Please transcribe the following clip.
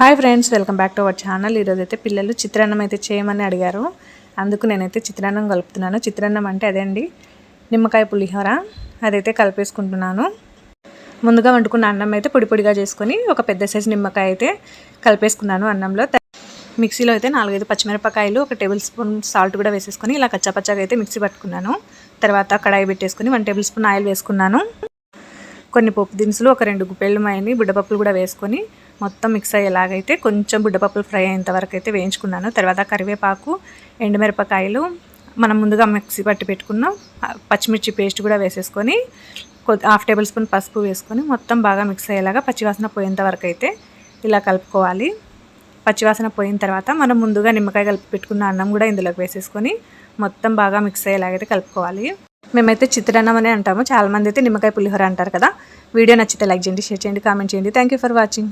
Hi friends, welcome back to our channel. ఈరోజు అయితే పిల్లలు చిత్రాన్నం అయితే చేయమని అడిగారు. అందుకు నేనైతే చిత్రాన్నం కలుపుతున్నాను. చిత్రాన్నం అంటే అదే అండి, నిమ్మకాయ పులిహోర. అదైతే కలిపేసుకుంటున్నాను. ముందుగా వండుకున్న అన్నం అయితే పొడి పొడిగా చేసుకొని ఒక పెద్ద సైజు నిమ్మకాయ అయితే కలిపేసుకున్నాను అన్నంలో. మిక్సీలో అయితే 4-5 పచ్చిమిరపకాయలు, 1 టేబుల్ స్పూన్ సాల్ట్ కూడా వేసేసుకొని ఇలా కచ్చాపచ్చాగా అయితే మిక్సీ పట్టుకున్నాను. తర్వాత కడాయి పెట్టేసుకొని 1 టేబుల్ స్పూన్ ఆయిల్ వేసుకున్నాను. కొన్ని పోపు దినుసులు, ఒక 2 గుప్పెళ్ళు మైని బుడ్డపప్పులు కూడా వేసుకొని మొత్తం మిక్స్ అయ్యేలాగైతే కొంచెం బుడ్డపప్పులు ఫ్రై అయ్యేంత వరకు అయితే వేయించుకున్నాను. తర్వాత కరివేపాకు, ఎండుమిరపకాయలు, మనం ముందుగా మిక్సీ పట్టి పెట్టుకున్న పచ్చిమిర్చి పేస్ట్ కూడా వేసేసుకొని 1/2 టేబుల్ స్పూన్ పసుపు వేసుకొని మొత్తం బాగా మిక్స్ అయ్యేలాగా పచ్చివాసన పోయేంత వరకు అయితే ఇలా కలుపుకోవాలి. పచ్చివాసన పోయిన తర్వాత మనం ముందుగా నిమ్మకాయ కలిపి పెట్టుకున్న అన్నం కూడా ఇందులోకి వేసేసుకొని మొత్తం బాగా మిక్స్ అయ్యేలాగైతే కలుపుకోవాలి. మేమైతే చిత్రాన్నం అనే అంటాము, చాలామంది అయితే నిమ్మకాయ పులిహోర అంటారు కదా. వీడియో నచ్చితే లైక్ చేయండి, షేర్ చేయండి, కామెంట్ చేయండి. Thank you for watching.